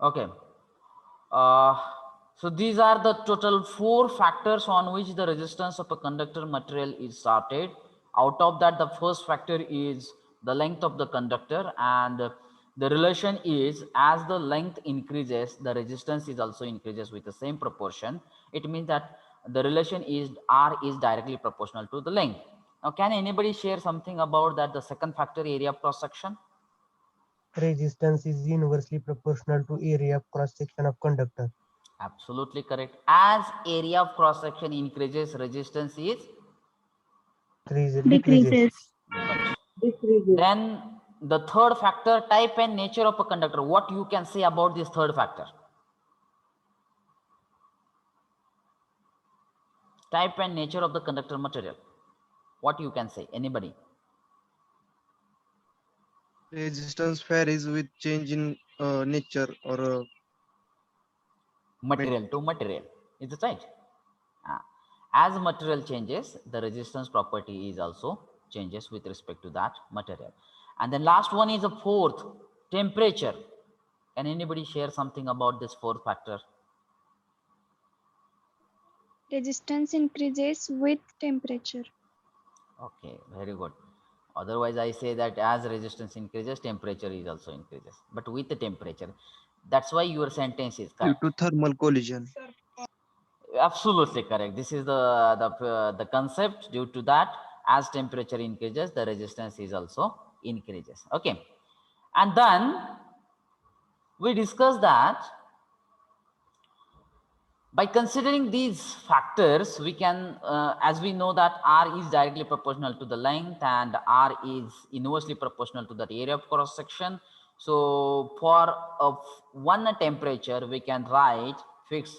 Okay. Uh, so these are the total 4 factors on which the resistance of a conductor material is sorted. Out of that, the first factor is the length of the conductor, and the relation is as the length increases, the resistance is also increases with the same proportion. It means that the relation is R is directly proportional to the length. Now, can anybody share something about that? The second factor, area of cross section. Resistance is inversely proportional to area of cross section of conductor. Absolutely correct. As area of cross section increases, resistance is Decreases. Decreases. good. Decreases. Then the third factor, type and nature of a conductor. What you can say about this third factor? Type and nature of the conductor material. What you can say? Anybody? Resistance varies with change in nature or Material to material. Is it right? Ah. As material changes, the resistance property is also changes with respect to that material. And then last one is a fourth, temperature. Can anybody share something about this fourth factor? Resistance increases with temperature. Okay, very good. Otherwise, I say that as resistance increases, temperature is also increases. But with the temperature, that's why your sentence is due correct. to thermal collision. Absolutely correct. This is the concept. Due to that, as temperature increases, the resistance is also increases. Okay, and then we discuss that by considering these factors, we can, as we know that R is directly proportional to the length and R is inversely proportional to the area of cross section. So for one temperature, we can write fix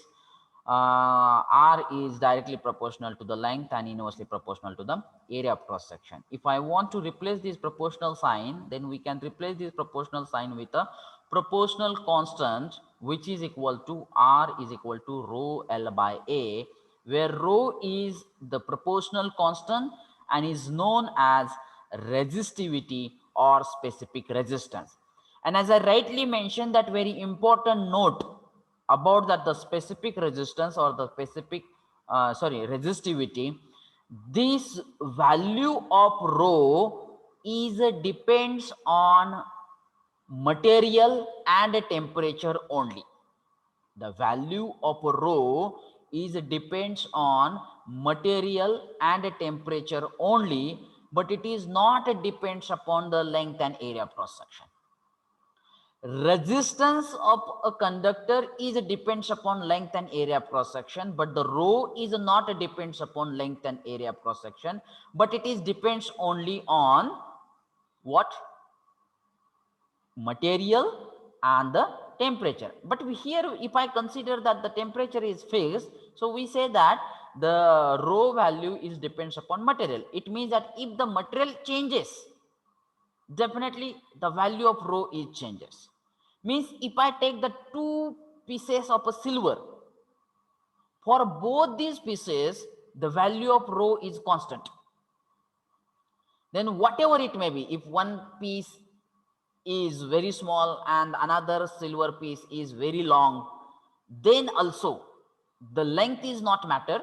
R is directly proportional to the length and inversely proportional to the area of cross section. If I want to replace this proportional sign, then we can replace this proportional sign with a proportional constant, which is equal to R is equal to rho L by A, where rho is the proportional constant and is known as resistivity or specific resistance. And as I rightly mentioned, that very important note about that the specific resistance or the specific resistivity, this value of rho is depends on material and temperature only. The value of rho is depends on material and temperature only, but it is not depends upon the length and area of cross section. Resistance of a conductor is depends upon length and area of cross section, but the rho is not depends upon length and area of cross section, but it is depends only on what? Material and the temperature. But here, if I consider that the temperature is fixed, so we say that the rho value is depends upon material. It means that if the material changes, definitely the value of rho is changes. Means if I take the 2 pieces of a silver, for both these pieces, the value of rho is constant. Then whatever it may be, if one piece is very small and another silver piece is very long, then also the length is not matter,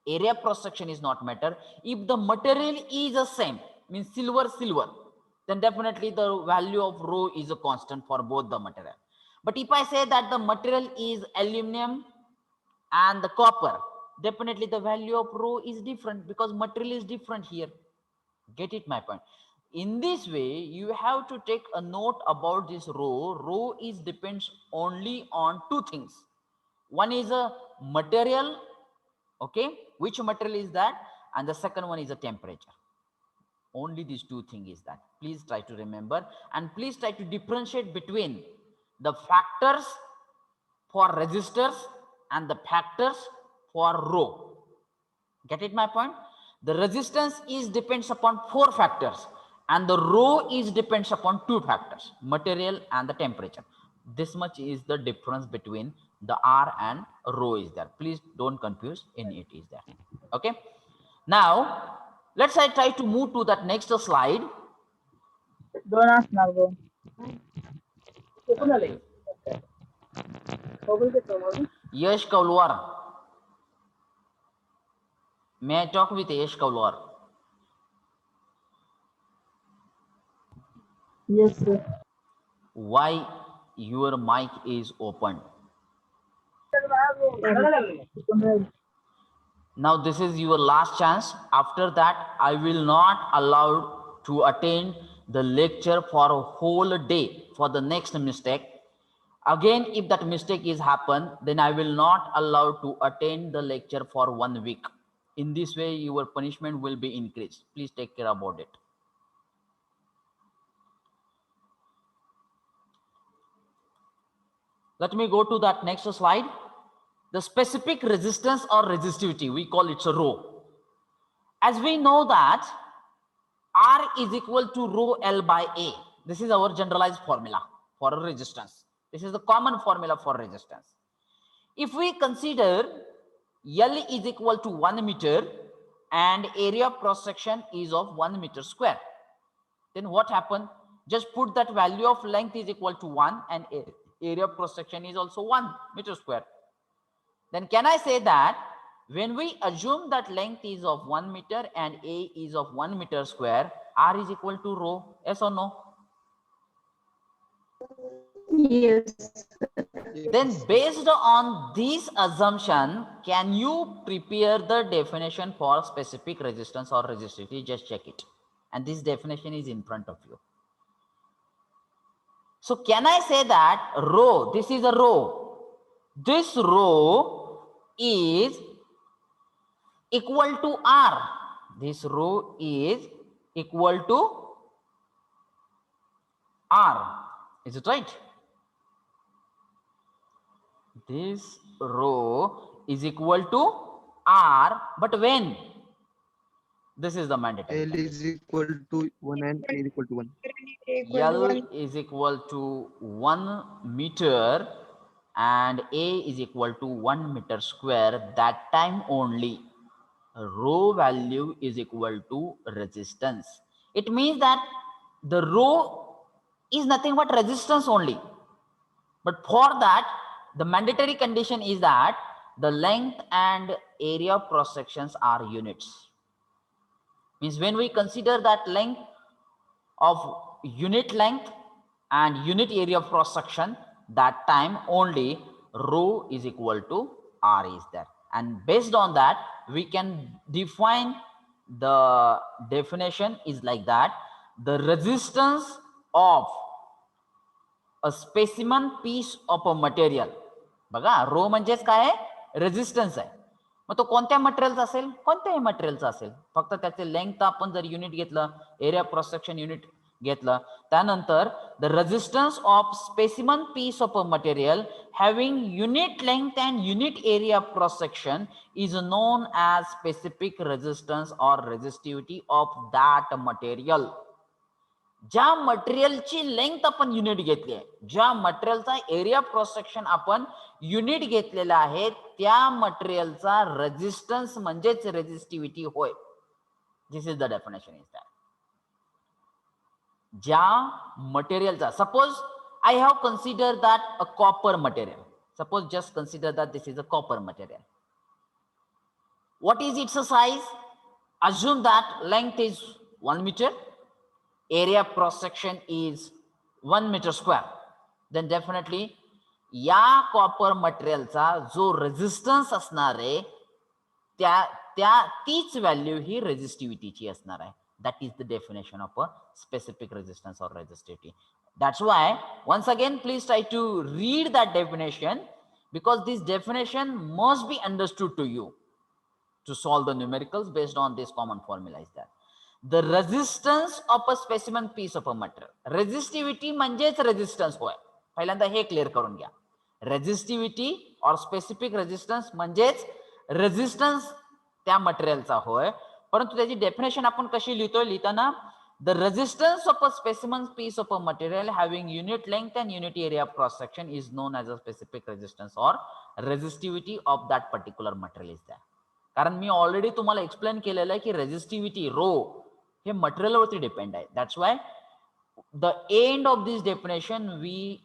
area cross section is not matter. If the material is the same, means silver, then definitely the value of rho is a constant for both the material. But if I say that the material is aluminum and the copper, definitely the value of rho is different because material is different here. Get it my point? In this way, you have to take a note about this rho. Rho is depends only on 2 things. One is a material, okay, which material is that, and the second one is a temperature. Only these 2 things is that. Please try to remember, and please try to differentiate between the factors for resistors and the factors for rho. Get it my point? The resistance is depends upon 4 factors and the rho is depends upon 2 factors, material and the temperature. This much is the difference between the R and rho is there. Please don't confuse in it is there. Okay. Now let's try to move to that next slide. Don't ask now, bro. Uh, Yash Kaulwar. May I talk with Yash Kaulwar? Yes, sir. Why your mic is open? Now this is your last chance. After that, I will not allow to attend the lecture for a whole day for the next mistake. Again, if that mistake is happen, then I will not allow to attend the lecture for 1 week. In this way, your punishment will be increased. Please take care about it. Let me go to that next slide. The specific resistance or resistivity, we call it a rho. As we know that R is equal to rho L by A. This is our generalized formula for a resistance. This is the common formula for resistance. If we consider L is equal to 1 meter and area of cross section is of 1 meter square, then what happened? Just put that value of length is equal to 1 and area of cross section is also 1 meter square. Then can I say that when we assume that length is of 1 meter and A is of 1 meter square, R is equal to rho? Yes or no? Yes. Then based on this assumption, can you prepare the definition for specific resistance or resistivity? Just check it. And this definition is in front of you. So can I say that rho, this is a rho. This rho is equal to R. This rho is equal to R. Is it right? This rho is equal to R, but when? This is the mandatory. L is equal to 1 and A is equal to 1. L is equal to 1 meter and A is equal to 1 meter square. That time only rho value is equal to resistance. It means that the rho is nothing but resistance only. But for that, the mandatory condition is that the length and area of cross sections are units. Means when we consider that length of unit length and unit area of cross section, that time only rho is equal to R is there. And based on that, we can define the definition is like that. The resistance of a specimen piece of a material. बघा रो म्हणजेच काय आहे? Resistance आहे. मग तो कोणत्या मटेरियलचा असेल? कोणत्याही मटेरियलचा असेल. फक्त त्याचे लेंथ आपण जर युनिट घेतलं, एरिया क्रॉस सेक्शन युनिट घेतलं, त्यानंतर the resistance of specimen piece of a material having unit length and unit area cross section is known as specific resistance or resistivity of that material. ज्या मटेरियलची length आपण unit घेतली आहे, ज्या मटेरियलचा area cross section आपण unit घेतलेला आहे, त्या मटेरियलचा रेजिस्टन्स म्हणजेच रेजिस्टिव्हिटी होय. This is the definition is that. ज्या मटेरियलचा, suppose I have consider that a copper material. Suppose just consider that this is a copper material. What is its size? Assume that length is 1 metre, area of cross section is 1 meter square. Then definitely या copper मटेरियलचा जो resistance असणार आहे तीच value ही रेजिस्टिव्हिटीची असणार आहे. That is the definition of a specific resistance or resistivity. That's why once again please try to read that definition, because this definition must be understood to you to solve the numericals based on this common formula is that. The resistance of a specimen piece of a material. Resistivity म्हणजेच resistance होय. पहिल्यांदा हे clear करून घ्या. Resistivity और specific resistance म्हणजेच resistance त्या मटेरियलचा होय. परंतु त्याची डेफिनेशन आपण कशी लिहितोय? लिहिताना the resistance of a specimen piece of a material having unit length and unit area of cross section is known as a specific resistance or resistivity of that particular material is that. कारण मी already तुम्हाला explain केलेलं आहे की resistivity rho हे मटेरियलवरती depend आहे. That's why the end of this definition we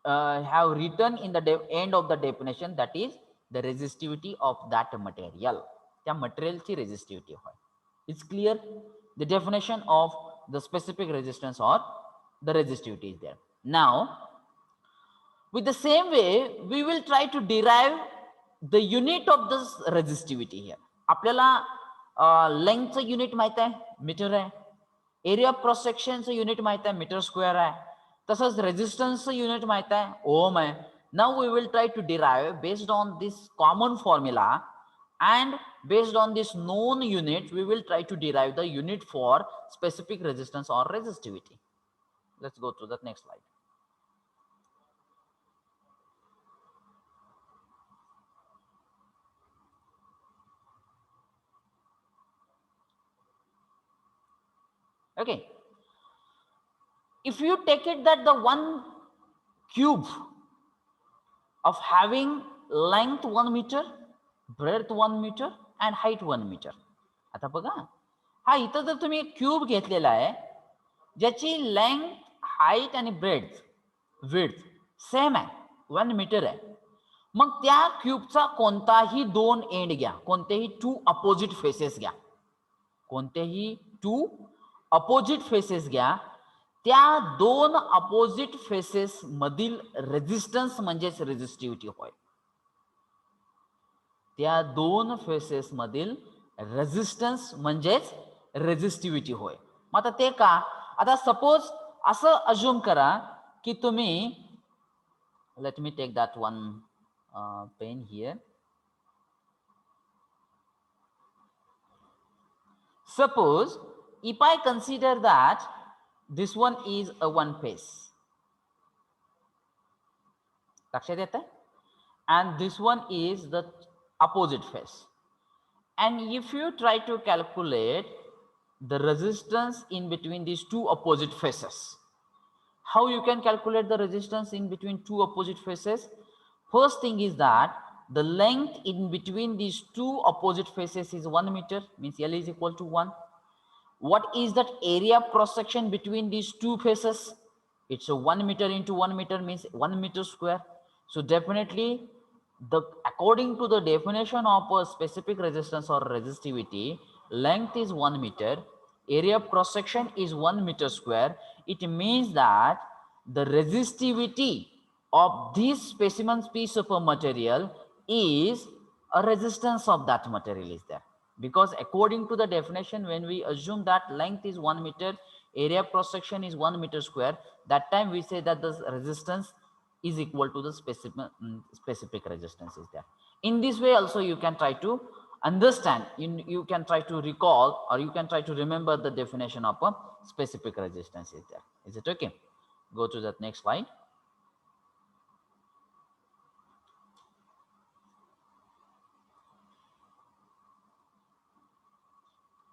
have written in the end of the definition, that is the resistivity of that material. त्या material ची resistivity होय. It's clear. The definition of the specific resistance or the resistivity is there. Now, with the same way, we will try to derive the unit of this resistivity here. आपल्याला length चं unit माहित आहे, metre आहे. Area of cross सेक्शनचं unit माहित आहे, metre square आहे. तसंच रेजिस्टन्सचं unit माहित आहे, ओम आहे. Now we will try to derive based on this common formula and based on this known unit, we will try to derive the unit for specific resistance or resistivity. Let's go to the next slide. Okay, if you take it that the one cube of having length 1 meter, breadth 1 meter and height 1 meter. आता बघा, हा इथं जर तुम्ही एक cube घेतलेला आहे ज्याची लेंथ, हाईट आणि ब्रेड्थ, विड्थ सेम आहे, 1 मीटर आहे. मग त्या क्यूबचा कोणताही दोन एंड घ्या, कोणतेही 2 अपोजिट फेसेस घ्या, कोणतेही 2 अपोजिट फेसेस घ्या. त्या दोन अपोजिट फेसेस मधील रेजिस्टन्स म्हणजेच रेजिस्टिव्हिटी होय. त्या दोन फेसेस मधील रेजिस्टन्स म्हणजेच रेजिस्टिव्हिटी होय. मग आता ते का, आता सपोज असं अज्युम करा की तुम्ही, let me take that one pen here. Suppose if I consider that this one is a one face, लक्षात येतं, and this one is the opposite face, and if you try to calculate the resistance in between these two opposite faces, how you can calculate the resistance in between two opposite faces? First thing is that the length in between these two opposite faces is 1 meter, means L is equal to 1. What is that area of cross section between these two faces? It's a 1 meter into 1 meter, means 1 meter square. So definitely according to the definition of a specific resistance or resistivity, length is 1 meter, area of cross section is 1 meter square. It means that the resistivity of this specimen piece of a material is a resistance of that material is there, because according to the definition, when we assume that length is 1 meter, area of cross section is 1 meter square, that time we say that the resistance is equal to the specific resistance is there. In this way also you can try to understand, you can try to recall, or you can try to remember the definition of a specific resistance is there. Is it okay? Go to that next slide.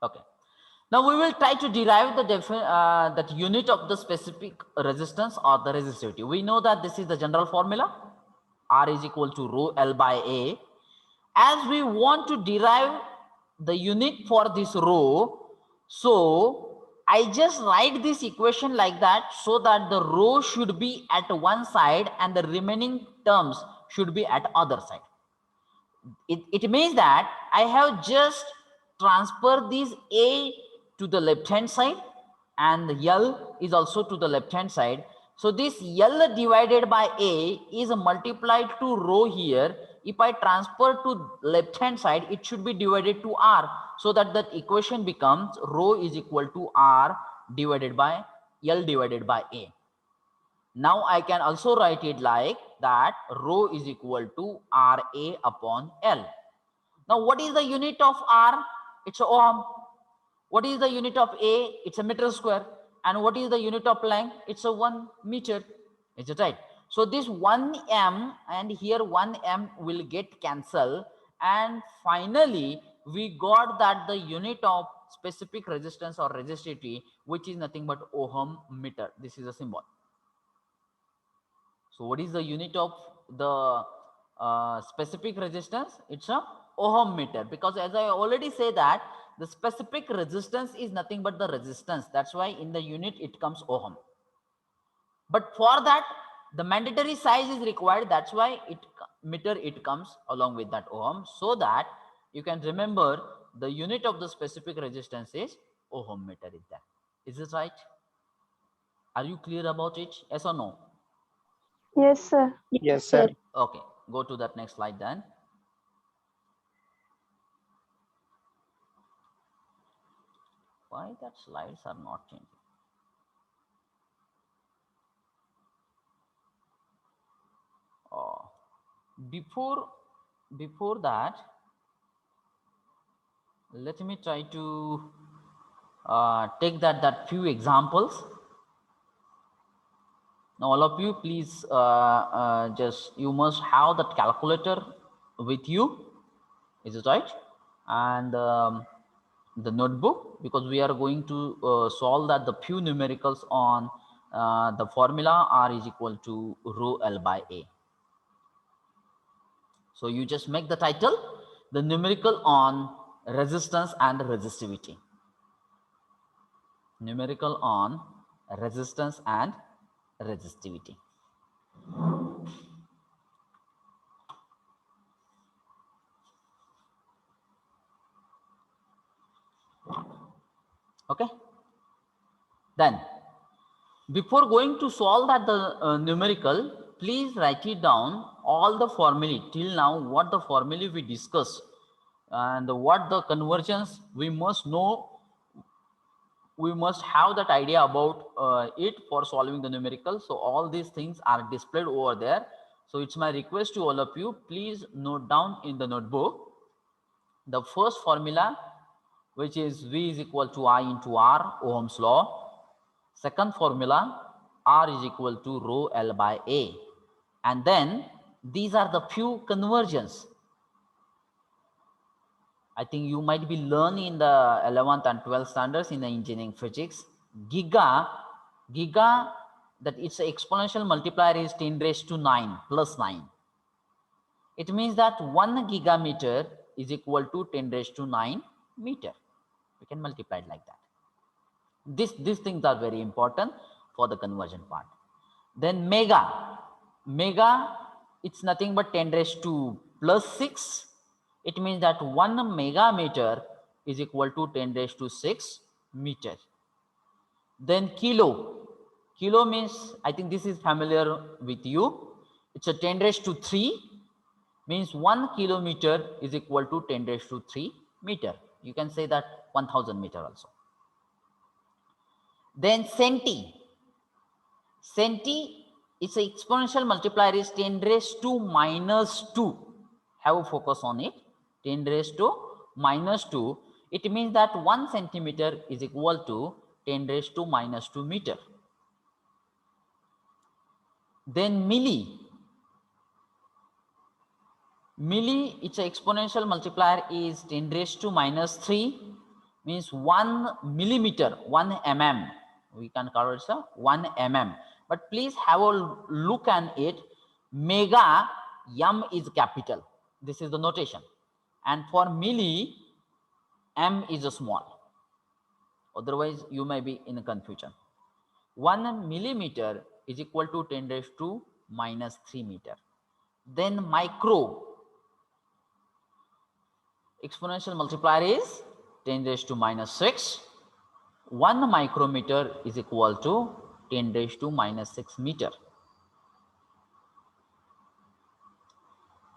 Okay, now we will try to derive the that unit of the specific resistance or the resistivity. We know that this is the general formula, R is equal to rho L by A. As we want to derive the unit for this rho, so I just write this equation like that, so that the rho should be at one side and the remaining terms should be at other side. It means that I have just transfer this A to the left hand side and the L is also to the left hand side. So this L divided by A is multiplied to rho here. If I transfer to left hand side, it should be divided to R, so that that equation becomes rho is equal to R divided by L divided by A. Now I can also write it like that, rho is equal to RA upon L. Now what is the unit of R? It's a ohm. What is the unit of A? It's a meter square. And what is the unit of length? It's a 1 meter. Is it right? So this 1 m and here 1 m will get cancelled, and finally we got that the unit of specific resistance or resistivity, which is nothing but ohm meter. This is a symbol. So what is the unit of the specific resistance? It's a ohm meter, because as I already say that the specific resistance is nothing but the resistance. That's why in the unit it comes ohm. But for that The mandatory size is required. That's why meter it comes along with that ohm, so that you can remember the unit of the specific resistance is ohm meter is there. Is this right? Are you clear about it? Yes or no? Yes, sir. Yes, sir. Okay, go to that next slide then. Why that slides are not changing? Oh, before that, let me try to take that few examples. Now all of you, please just you must have that calculator with you. Is it right? And the notebook, because we are going to solve that the few numericals on the formula R is equal to rho L by A. So you just make the title the numerical on resistance and resistivity. Numerical on resistance and resistivity. Okay. Then before going to solve that the numerical, please write it down all the formulae till now, what the formulae we discussed and what the conversions we must know. We must have that idea about it for solving the numerical. So all these things are displayed over there. So it's my request to all of you, please note down in the notebook the first formula, which is V is equal to I into R, Ohm's law. Second formula, R is equal to rho L by A. And then these are the few conversions. I think you might be learning in the 11th and 12th standards in the engineering physics. Giga, that its exponential multiplier is 10 raised to 9 plus 9. It means that 1 gigameter is equal to 10 raised to 9 meter. We can multiply it like that. These things are very important for the conversion part. Then mega, it's nothing but 10 raised to plus 6. It means that 1 megameter is equal to 10 raised to 6 meter. Then kilo means, I think this is familiar with you. It's a 10 raised to 3, means 1 kilometer is equal to 10 raised to 3 meter. You can say that 1000 meter also. Then centi, its exponential multiplier is 10 raised to minus 2. Have a focus on it. 10 raised to minus 2. It means that 1 centimeter is equal to 10 raised to minus 2 meter. Then milli, its exponential multiplier is 10 raised to minus 3, means 1 millimeter, 1 mm. We can call it 1 mm. But please have a look at it. Mega, M is capital. This is the notation. And for milli, M is a small. Otherwise, you may be in confusion. 1 millimeter is equal to 10 raised to minus 3 meter. Then micro, exponential multiplier is 10 raised to minus 6. 1 micrometer is equal to 10 raised to minus 6 meter.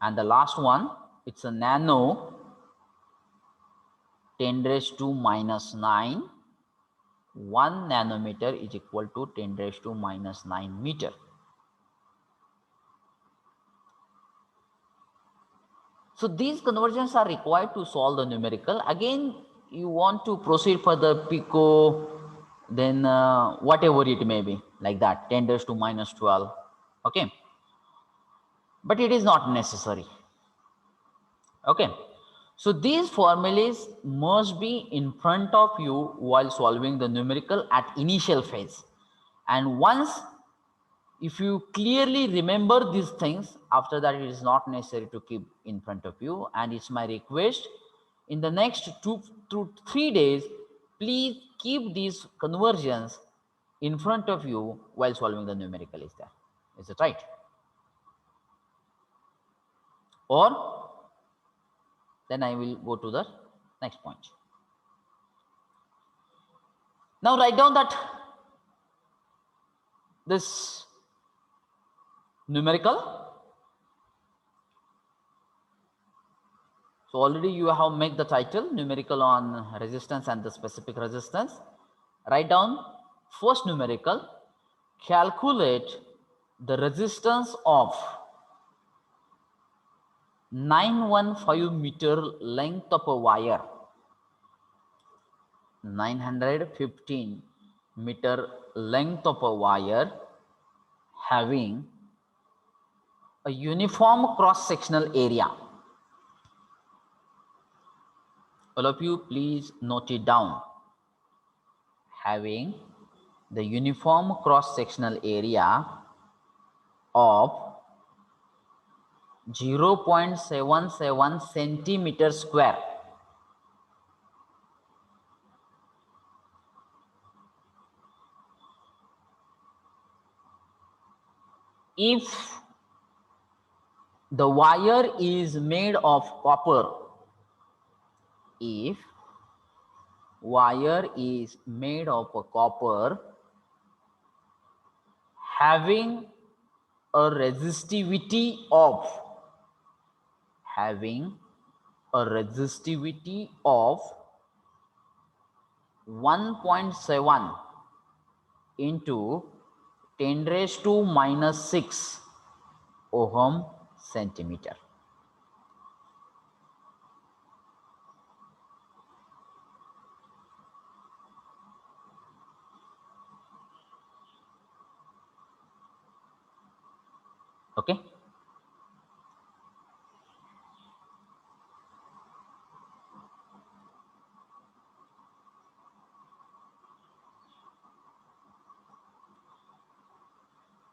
And the last one, it's a nano, 10 raised to minus 9. 1 nanometer is equal to 10 raised to minus 9 meter. So these conversions are required to solve the numerical. Again, you want to proceed for the pico, then whatever it may be, like that, 10 raised to minus 12. Okay. But it is not necessary. Okay. So these formulas must be in front of you while solving the numerical at initial phase. And once, if you clearly remember these things, after that it is not necessary to keep in front of you. And it's my request, in the next 2 to 3 days, please keep these conversions in front of you while solving the numerical is there. Is it right? Or then I will go to the next point. Now write down that this numerical. So already you have made the title numerical on resistance and the specific resistance. Write down first numerical. Calculate the resistance of 915 meter length of a wire. 915 meter length of a wire having a uniform cross-sectional area. All of you please note it down. Having the uniform cross-sectional area of 0.77 centimeter square. If the wire is made of copper, if wire is made of a copper having a resistivity of 1.7 into 10 raised to minus 6 ohm centimeter. Okay.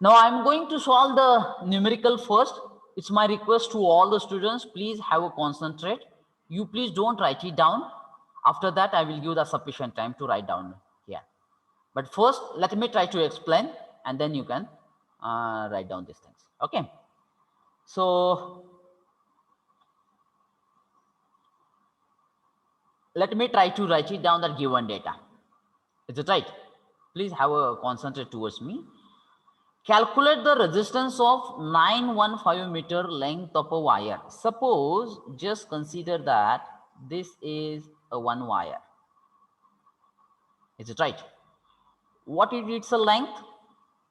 Now I am going to solve the numerical first. It's my request to all the students, please have a concentrate. You please don't write it down. After that, I will give the sufficient time to write down here. But first, let me try to explain and then you can write down these things. Okay. So let me try to write it down the given data. Is it right? Please have a concentrate towards me. Calculate the resistance of 915 meter length of a wire. Suppose just consider that this is a one wire. Is it right? What is its length?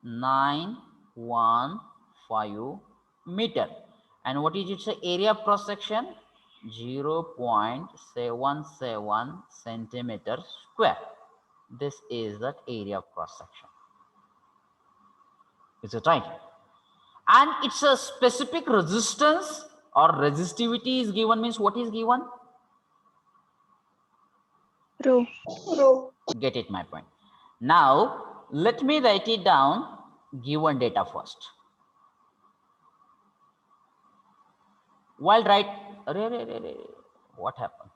915 meter. And what is its area of cross section? 0.77 centimeter square. This is that area of cross section. Is it right? And it's a specific resistance or resistivity is given, means what is given? Rho. Get it my point. Now let me write it down given data first. While write, what happened?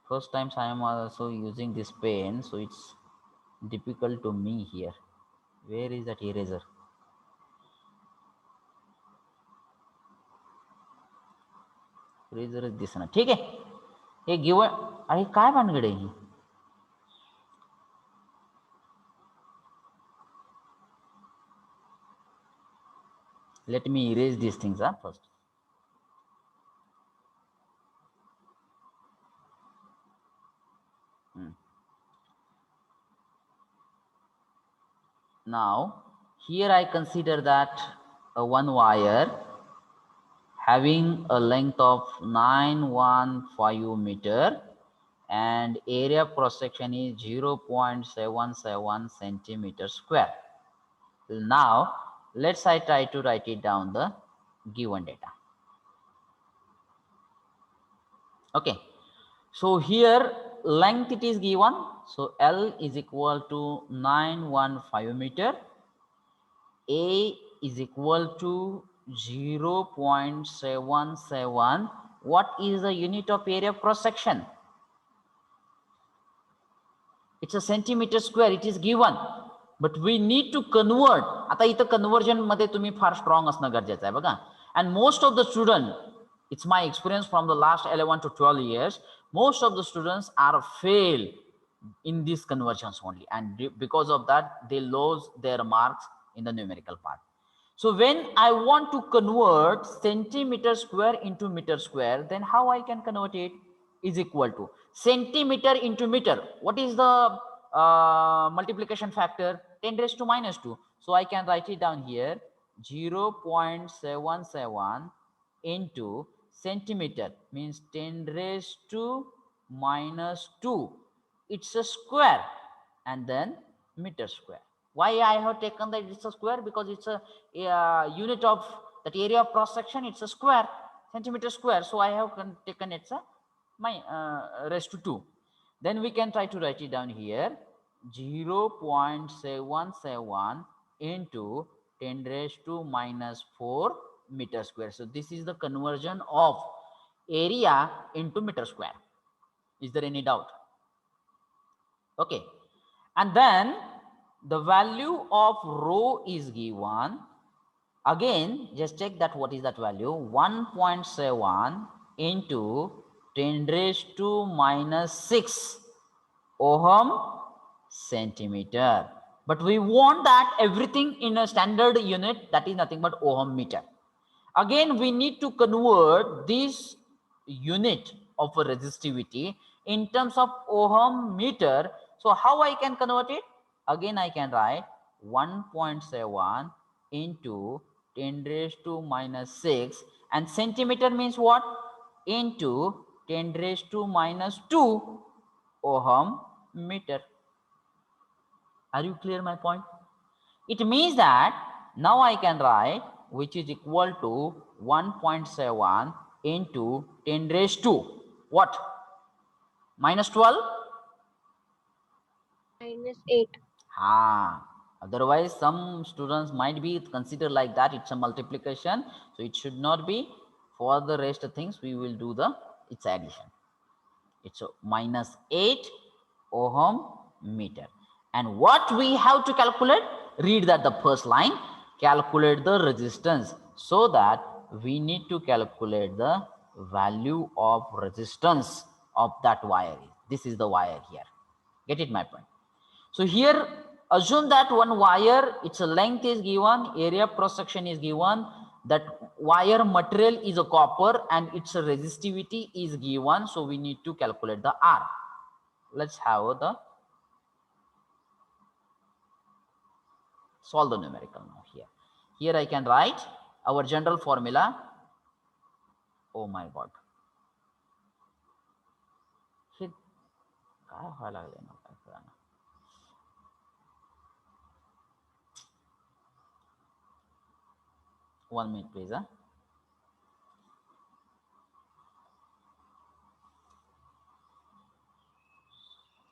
First times I am also using this pen, so it's difficult to me here. Where is that eraser? Eraser दिसना. ठीक है? हे given. अरे काय भानगड आहे ही? Let me erase these things first. Now here I consider that one wire having a length of 915 meter and area of cross section is 0.77 centimeter square. Now let's try to write it down the given data. Okay, so here length it is given, so L is equal to 915 meter, A is equal to 0.77. What is the unit of area of cross section? It's a centimeter square, it is given. But we need to convert. आता इथं conversion मध्ये तुम्ही फार strong असणं गरजेचं आहे बघा. And most of the student, it's my experience from the last 11 to 12 years, most of the students are fail in these conversions only, and because of that they lose their marks in the numerical part. So when I want to convert centimeter square into meter square, then how I can convert it? Is equal to centimeter into meter. What is the multiplication factor? 10 raised to minus 2. So I can write it down here, 0.77 into centimeter means 10 raised to minus 2. It's a square, and then meter square. Why I have taken that it's a square? Because it's a unit of that area of cross section. It's a square, centimeter square. So I have taken it's a raised to 2. Then we can try to write it down here, 0.77 into 10 raised to minus 4 meter square. So this is the conversion of area into meter square. Is there any doubt? Okay. And then the value of rho is given. Again, just check that what is that value, 1.7 into 10 raised to minus 6 ohm centimeter. But we want that everything in a standard unit, that is nothing but ohm meter. Again, we need to convert this unit of a resistivity in terms of ohm meter. So how I can convert it? Again, I can write 1.7 into 10 raised to minus 6, and centimeter means what? Into 10 raised to minus 2 ohm meter. Are you clear my point? It means that now I can write, which is equal to 1.7 into 10 raised to what? Minus 12? Minus 8. Otherwise some students might be considered like that it's a multiplication, so it should not be. For the rest of things we will do the its addition. It's a minus 8 ohm meter. And what we have to calculate? Read that the first line, calculate the resistance. So that we need to calculate the value of resistance of that wire. This is the wire here. Get it my point? So here assume that one wire, its length is given, area of cross section is given, that wire material is a copper and its resistivity is given. So we need to calculate the R. Let's have the solve the numerical now here. Here I can write our general formula. Oh my God. Shit. काय व्हायला लागले ना काय कळना. One minute please.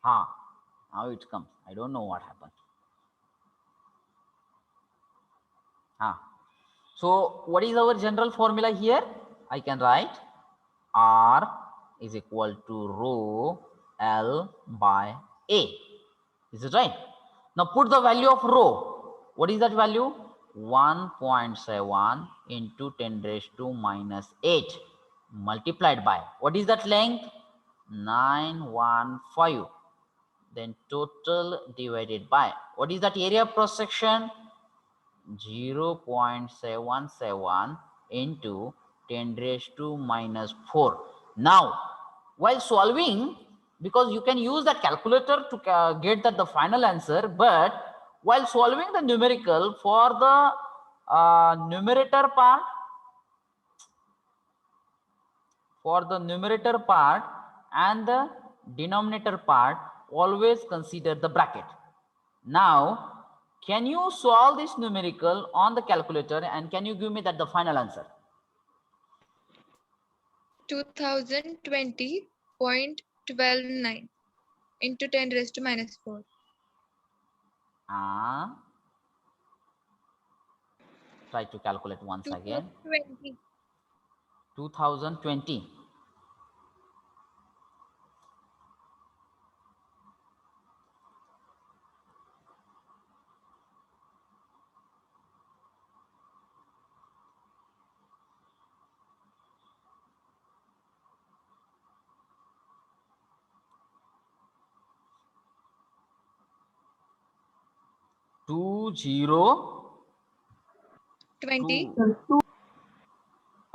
Now it comes. I don't know what happened. So what is our general formula here? I can write R is equal to rho L by A. Is it right? Now put the value of rho. What is that value? 1.7 into 10 raised to minus 8 multiplied by, what is that length? 915. Then total divided by, what is that area of cross section? 0.77 into 10 raised to minus 4. Now, while solving, because you can use that calculator to get that the final answer, but while solving the numerical for the numerator part, and the denominator part, always consider the bracket. Now, can you solve this numerical on the calculator and can you give me that the final answer? 2020.129 into 10 raised to minus 4. Try to calculate once again. 2020. 2020. 20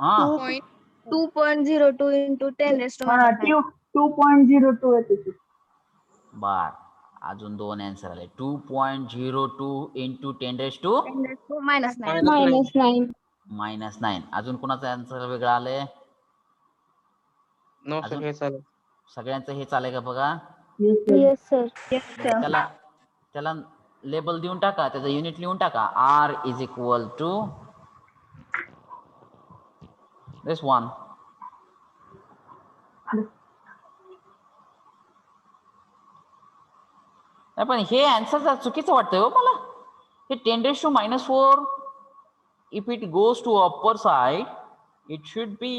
हा point 2.02 into 10 raised to हा minus 9. 2.02 येते ते. बर अजून दोन answer आले 2.02 into 10 raised to 10 raised to minus 9. -9. -9. अजून कोणाचं आन्सर वेगळं आलंय? No, sir. अजून हे चालेल. सगळ्यांचं हे चालेल का बघा? Yes, sir. त्याला त्याला लेबल देऊन टाका, त्याचं युनिट लिहून टाका. R is equal to this one. नाही पण हे आन्सर चुकीचं वाटतंय हो मला. हे 10 raised to -4 if it goes to upper side it should be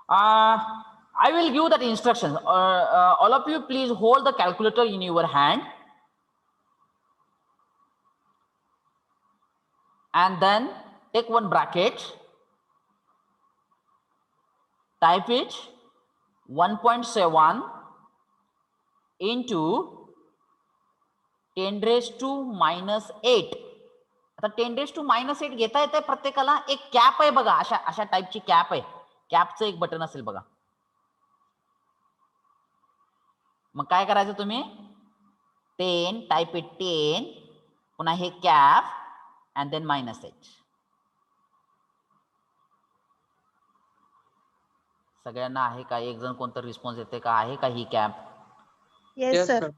I will give that instruction. All of you please hold the calculator in your hand and then take one bracket, type it 1.7 into 10 raised to -8. आता 10 raised to -8 घेता येते प्रत्येकाला. एक cap आहे बघा, अशा अशा टाईपची कॅप आहे. कॅपचं एक बटन असेल बघा. मग काय करायचं तुम्ही? 10 टाइप इट 10 पुन्हा हे कॅप अँड देन -8. सगळ्यांना आहे का? एक जण कोणतं रिस्पॉन्स येते का? आहे का ही cap? Yes, Yes, sir. sir.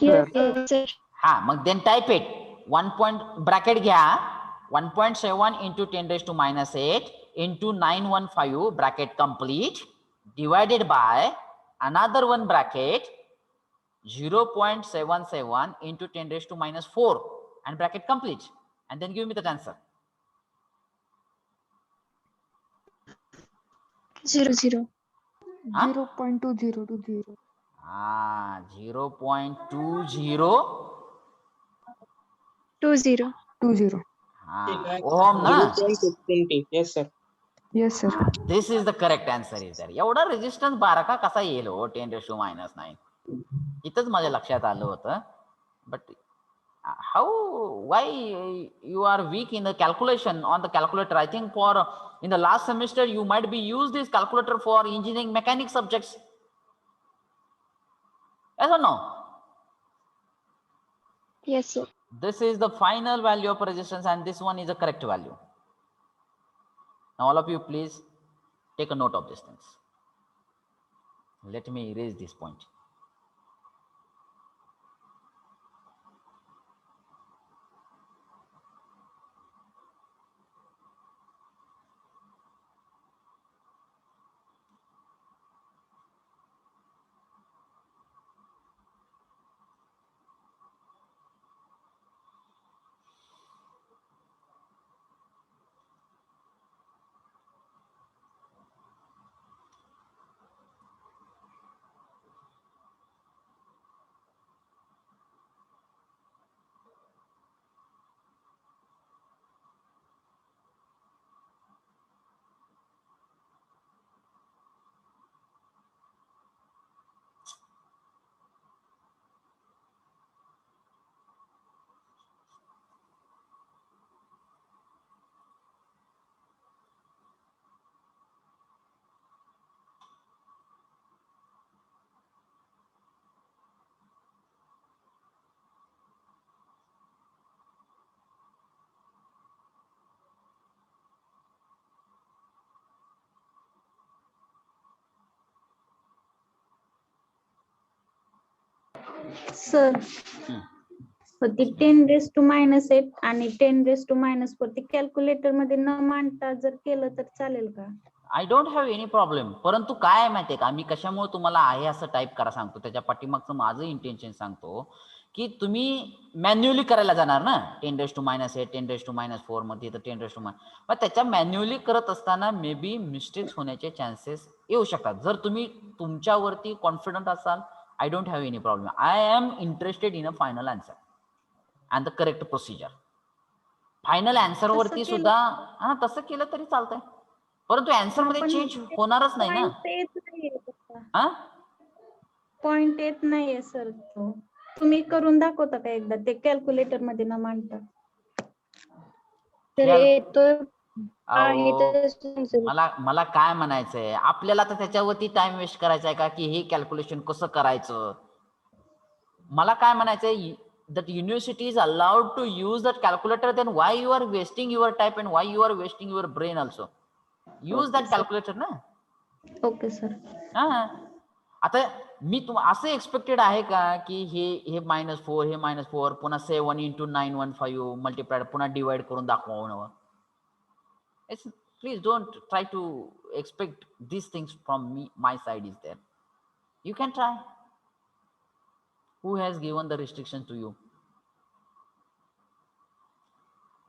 Yes, sir. हा मग देन टाइप इट 1 ब्रॅकेट घ्या 1.7 into 10 raised to -8 into 915 bracket complete divided by another one bracket 0.77 into 10 raised to -4 and bracket complete and then give me that answer. 0.20. Huh? 0.2020. 0.20 20. ओम ना. 0.20. Yes, sir. Yes, sir. This is the correct answer is there. एवढा resistance बारका कसा येईल हो 10 raised to -9? इथंच माझ्या लक्षात आलं होतं. But how why you are weak in the calculation on the calculator? I think for in the last semester you might be used this calculator for engineering mechanics subjects. Yes or no? Yes, sir. This is the final value of resistance and this one is the correct value. Now all of you please take a note of these things. Let me erase this point. Sir होती 10 raised to -8 आणि 10 raised to -4 ते calculator मध्ये न मांडता जर केलं तर चालेल का? I don't have any problem. परंतु काय आहे माहितीये का, मी कशामुळे तुम्हाला आहे असं टाईप करा सांगतो, त्याच्या पाठीमागचं माझं इंटेन्शन सांगतो की तुम्ही मॅन्युअली करायला जाणार ना 10 raised to -8 10 raised to -4 मध्ये तर 10 raised to मग त्याच्या मॅन्युअली करत असताना मे बी मिस्टेक्स होण्याचे चान्सेस येऊ शकतात. जर तुम्ही तुमच्यावरती कॉन्फिडंट असाल I don't have any problem. I am interested in a final answer and the correct procedure. Final answer वरती सुद्धा हा तसं केलं तरी चालतंय, परंतु आन्सर मध्ये चेंज होणारच नाही ना. पॉइंट येत नाहीये सर तो. तुम्ही करून दाखवता का एकदा ते कॅल्क्युलेटर मध्ये न मांडता? तर Cal- येतोय आहे अहो, तर मला काय म्हणायचंय, आपल्याला तर त्याच्यावरती टाइम वेस्ट करायचा आहे का की हे कॅल्क्युलेशन कसं करायचं? मला काय म्हणायचंय, that university is allowed to use that calculator, then why you are wasting your time and why you are wasting your brain also? Use that calculator ना. Okay sir. हा, आता मी असं एक्सपेक्टेड आहे का की हे -4 हे -4 पुन्हा 7 into 915 मल्टिप्लाइड पुन्हा divide करून दाखवणं. Please don't try to expect these things from me. My side is there. You can try. Who has given the restriction to you?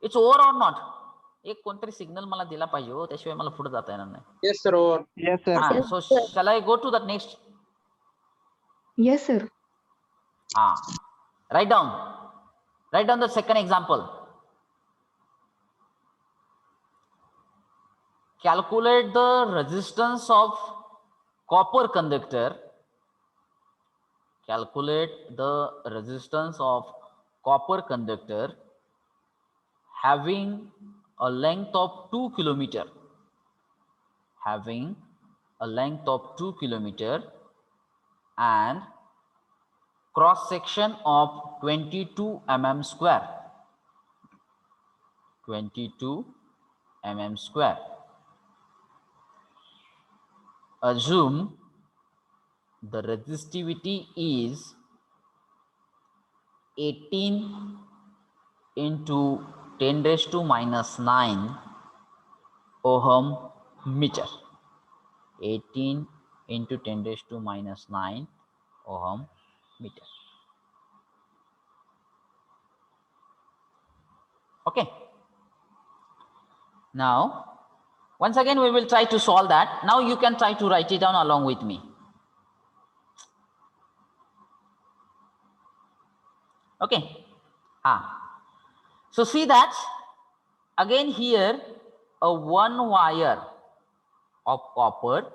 It's over or not? एक कोणतरी signal मला दिला पाहिजे हो, त्याशिवाय मला पुढे जाता येणार नाही. Yes, sir. Over. Yes, sir. So shall I go to the next? Yes, sir. Write down the second example. Calculate the resistance of copper conductor. Calculate the resistance of copper conductor having a length of 2 kilometer. Having a length of 2 kilometer and cross section of 22 mm square. 22 mm square. Assume the resistivity is 18 into 10 raised to minus 9 ohm meter. 18 into 10 raised to minus 9 ohm meter. Okay. Now, once again, we will try to solve that. Now you can try to write it down along with me. Okay. So see that again here a one wire of copper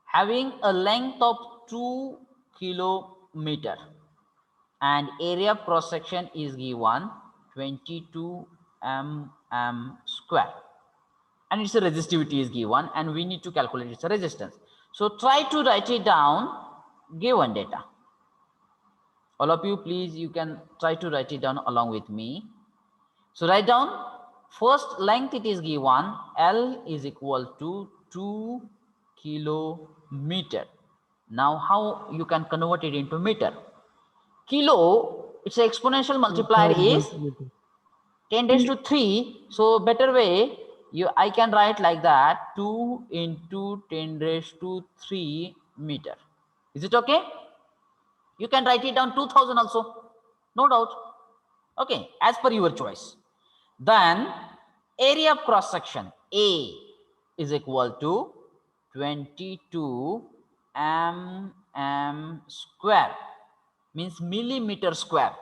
having a length of 2 kilometer and area of cross section is given 22 mm square, and its resistivity is given, and we need to calculate its resistance. So try to write it down given data. All of you, please, you can try to write it down along with me. So write down first length, it is given L is equal to 2 kilometer. Now how you can convert it into meter? Kilo, its exponential multiplier is 10 raised to 3. So better way, I can write like that, 2 into 10 raised to 3 meter. Is it okay? You can write it down 2000 also, no doubt. Okay, as per your choice. Then area of cross section A is equal to 22 mm square, means millimeter square.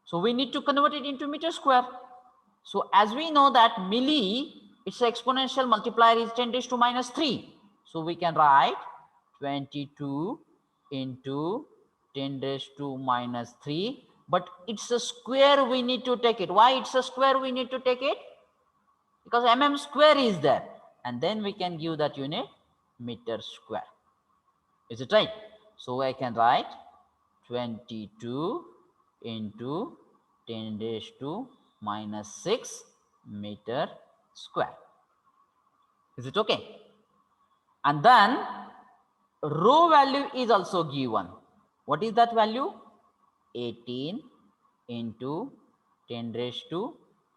So we need to convert it into meter square. So as we know that milli, its exponential multiplier is 10 raised to minus 3. So we can write 22 into 10 raised to minus 3. But it's a square, we need to take it. Why it's a square we need to take it? Because mm square is there. And then we can give that unit meter square. Is it right? So I can write 22 into 10 raised to minus 6 meter square. Is it okay? And then rho value is also given. What is that value? 18 into 10 raised to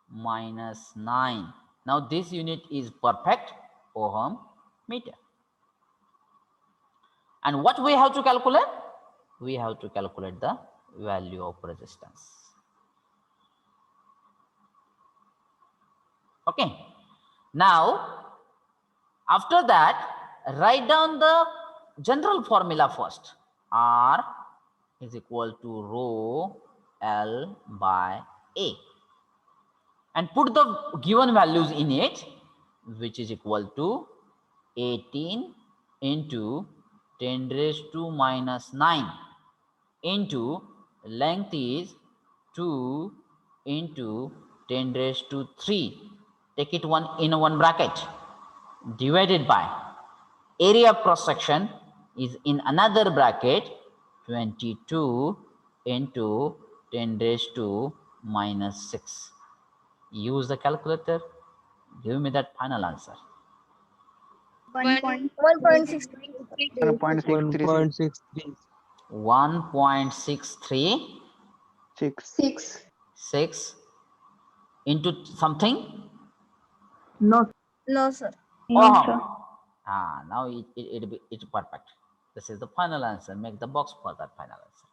minus 9. Now this unit is perfect ohm meter. And what we have to calculate? We have to calculate the value of resistance. Okay. Now, after that, write down the general formula first. R is equal to rho L by A. And put the given values in it, which is equal to 18 into 10 raised to minus 9. into length is 2 into 10 raised to 3. Take it in one bracket, divided by area of cross section is in another bracket, 22 into 10 raised to minus 6. Use the calculator. Give me that final answer. 1.63. 1.63. 1.63 6. 6 into something. No. No, sir. No, Ohm. sir. Now it's perfect. This is the final answer. Make the box for that final answer.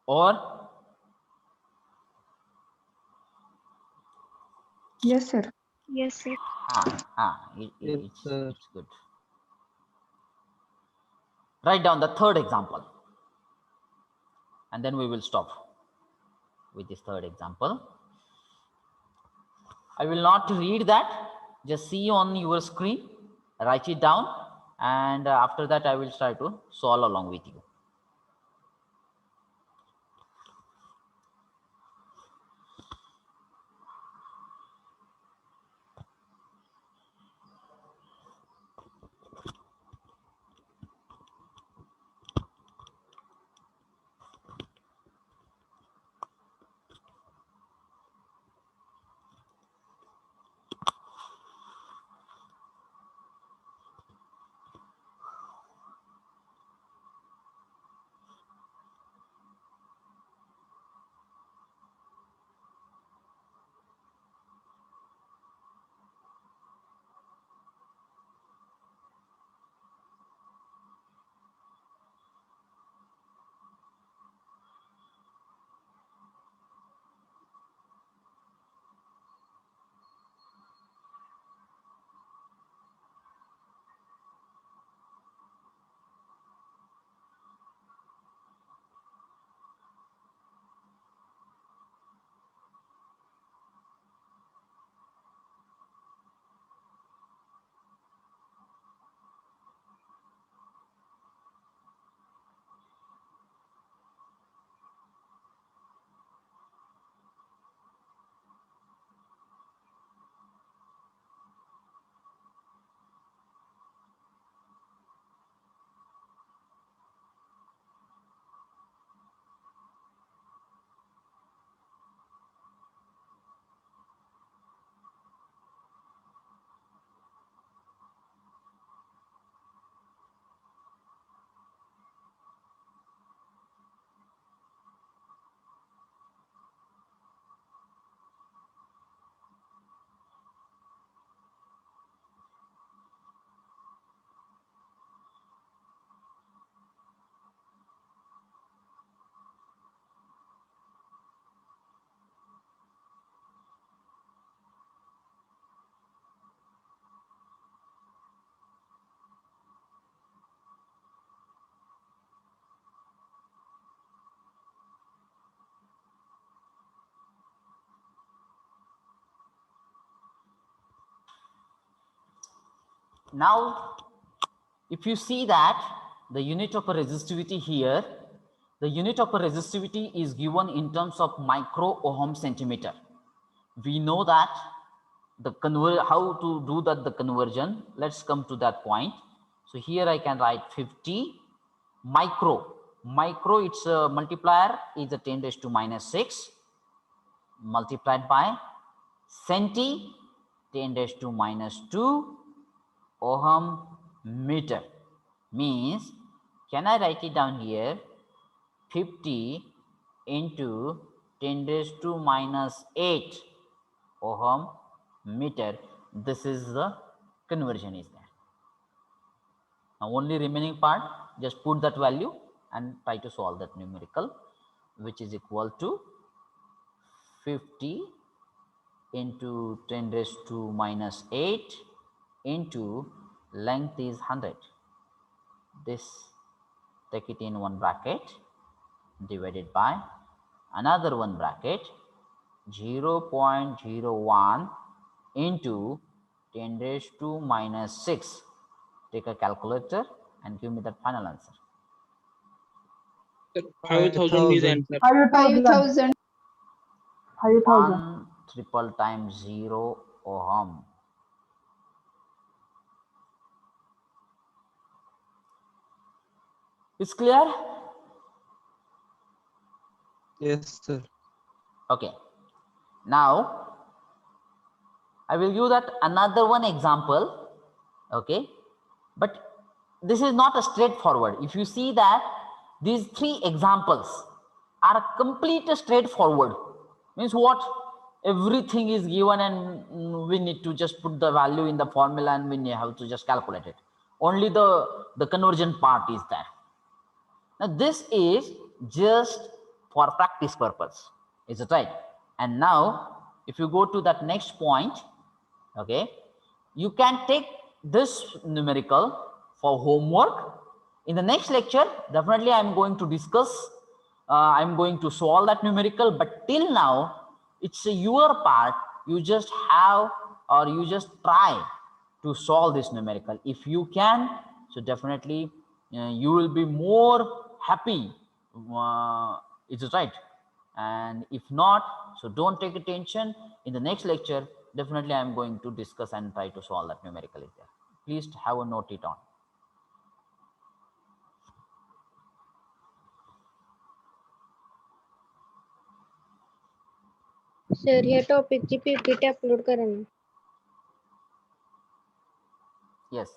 Or Yes, sir. Yes, sir. Yes, sir. it's good. Write down the third example, and then we will stop with this third example. I will not read that. Just see on your screen, write it down, and after that I will try to solve along with you. Now, if you see that the unit of a resistivity here, the unit of a resistivity is given in terms of micro ohm centimeter. We know that how to do that, the conversion. Let's come to that point. So here I can write 50 micro. Micro, its multiplier is a 10 raised to minus 6 multiplied by centi 10 raised to minus 2 ohm meter. Means, can I write it down here? 50 into 10 raised to minus 8 ohm meter. This is the conversion is there. Now only remaining part, just put that value and try to solve that numerical, which is equal to 50 into 10 raised to minus 8 into length is 100. This, take it in one bracket, divided by another one bracket, 0.01 into 10 raised to minus 6. Take a calculator and give me that final answer. 5,000 is answer. 5,000. 1 triple times 0 ohm. It's clear? Yes, sir. Okay. Now, I will give that another one example. Okay. But this is not a straightforward. If you see that these 3 examples are complete straightforward, means what? Everything is given and we need to just put the value in the formula and we have to just calculate it. Only the conversion part is there. Now this is just for practice purpose. Is it right? And now if you go to that next point, okay, you can take this numerical for homework. In the next lecture, definitely I'm going to discuss, I'm going to solve that numerical, but till now, it's your part. You just have, or you just try to solve this numerical. If you can, so definitely you will be more happy. Is it right? And if not, so don't take attention. In the next lecture, definitely I'm going to discuss and try to solve that numerical is there. Please have a note it on. Sir ह्या टॉपिकची PPT upload करा ना. Yes.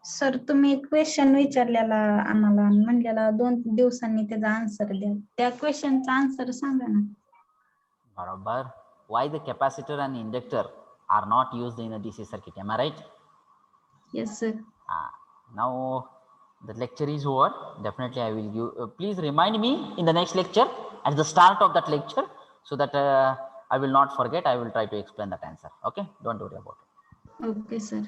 Sir तुम्ही एक question विचारलेला आम्हाला आणि म्हणलेला 2 दिवसांनी त्याचा आन्सर द्या. त्या क्वेश्चनचा आन्सर सांगा ना. Barabar. Why the capacitor and inductor are not used in a DC circuit? Am I right? Yes, sir. Now the lecture is over. Definitely I will give. Please remind me in the next lecture at the start of that lecture so that I will not forget. I will try to explain that answer. Okay, don't worry about it. Okay, sir.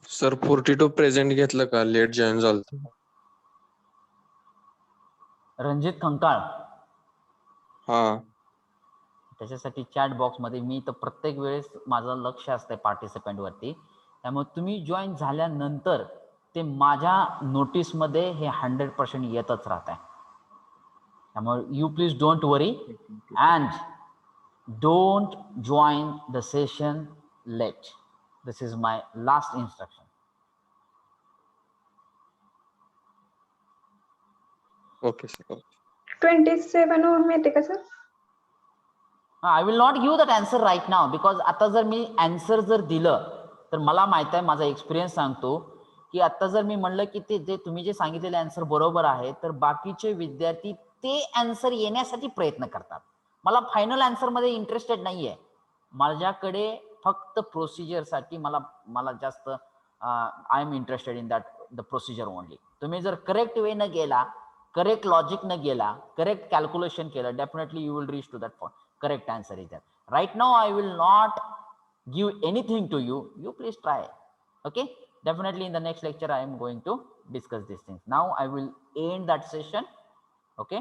Sir 42 present घेतलं का late join झालं. रणजित खंकाळ. हा. त्याच्यासाठी chat box मध्ये मी तर प्रत्येक वेळेस माझं लक्ष असतंय पार्टिसिपंट वरती. त्यामुळे तुम्ही जॉईन झाल्यानंतर ते माझ्या नोटीस मध्ये हे 100% येतच राहत आहे. त्यामुळे you please don't worry and don't join the session late. This is my last instruction. Okay sir. 27 ohm येते का sir? I will not give that answer right now because आता जर मी आन्सर जर दिलं तर मला माहित आहे, माझा एक्सपिरियन्स सांगतो की आता जर मी म्हणलं की ते जे तुम्ही जे सांगितलेले आन्सर बरोबर आहे तर बाकीचे विद्यार्थी ते आन्सर येण्यासाठी प्रयत्न करतात. मला फायनल आन्सर मध्ये इंटरेस्टेड नाहीये. माझ्याकडे फक्त प्रोसिजर साठी मला जास्त I am interested in that the procedure only. तुम्ही जर correct way न गेला, correct logic न गेला, correct calculation केलं, definitely you will reach to that point. Correct answer is that. Right now I will not give anything to you. You please try. Okay. Definitely in the next lecture I am going to discuss these things. Now I will end that session. Okay.